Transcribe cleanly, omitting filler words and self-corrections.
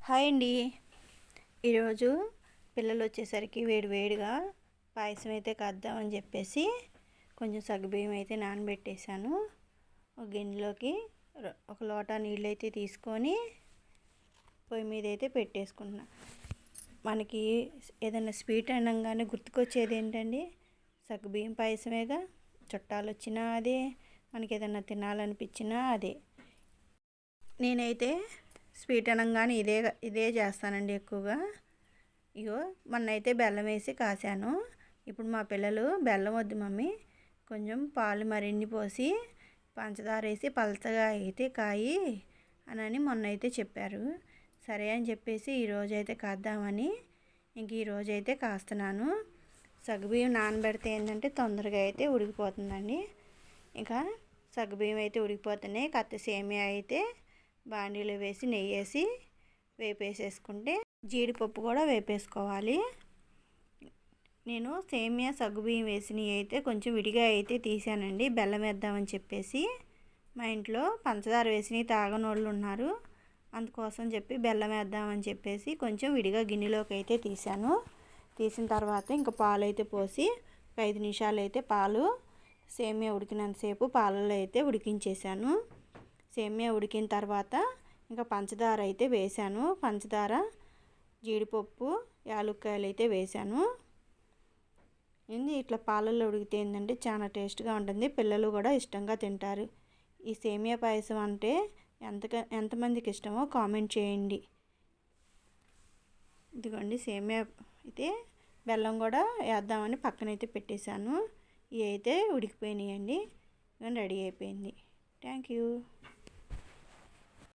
Hi అండి. ఈరోజు పిల్లలు వచ్చేసరికి వేడివేడిగా పాయసం అయితే కాద్దామని చెప్పేసి కొంచెం సగ్గుబియ్యం అయితే నానబెట్టేశాను. ఒక గిన్నెలోకి ఒక లోటా నీళ్ళు అయితే తీసుకొని పొయ్యి మీద అయితే పెట్టేసుకుంటున్నా. మనకి ఏదైనా స్వీట్ అనగానే గుర్తుకొచ్చేది ఏంటండి? సగ్గుబియ్యం పాయసమేగా. చుట్టాలు వచ్చినా అదే, మనకి ఏదైనా తినాలనిపించినా అదే. నేనైతే స్వీట్ అనగానే ఇదే చేస్తానండి ఎక్కువగా. ఇగో మొన్నైతే బెల్లం వేసి కాసాను. ఇప్పుడు మా పిల్లలు బెల్లం వద్దు మమ్మీ, కొంచెం పాలు మరిన్ని పోసి పంచదార వేసి పలచగా అయితే కాయి అని మొన్నైతే చెప్పారు. సరే అని చెప్పేసి ఈరోజైతే కాద్దామని ఈరోజైతే కాస్తున్నాను. సగ్గుబియ్యం నానబెడితే ఏంటంటే తొందరగా అయితే ఉడికిపోతుందండి. ఇంకా సగ్గుబియ్యం అయితే ఉడికిపోతున్నాయి. కత్తి సేమియా అయితే బాండీలో వేసి నెయ్యి వేసి వేపేసేసుకుంటే, జీడిపప్పు కూడా వేపేసుకోవాలి. నేను సేమియా సగ్గుబియ్యం వేసినవి అయితే కొంచెం విడిగా అయితే తీసానండి, బెల్లం వేద్దామని చెప్పేసి. మా ఇంట్లో పంచదార వేసినవి తాగనోళ్ళు ఉన్నారు, అందుకోసం చెప్పి బెల్లం వేద్దామని చెప్పేసి కొంచెం విడిగా గిన్నెలోకి అయితే తీసాను. తీసిన తర్వాత ఇంకా పాలు అయితే పోసి 5 నిమిషాలు అయితే పాలు సేమియా ఉడికినంతసేపు పాలలో అయితే ఉడికించేసాను. సేమియా ఉడికిన తర్వాత ఇంకా పంచదార అయితే వేసాను. పంచదార, జీడిపప్పు, యాలక్కాయలు అయితే వేసాను. ఇట్లా పాలల్లో ఉడికితే ఏంటంటే చాలా టేస్ట్గా ఉంటుంది. పిల్లలు కూడా ఇష్టంగా తింటారు. ఈ సేమియా పాయసం అంటే ఎంతమందికి ఇష్టమో కామెంట్ చేయండి. ఇదిగోండి సేమియా అయితే బెల్లం కూడా వేద్దామని పక్కనైతే పెట్టేశాను. ఇవి అయితే ఉడికిపోయినాయండి. రెడీ అయిపోయింది. Thank you.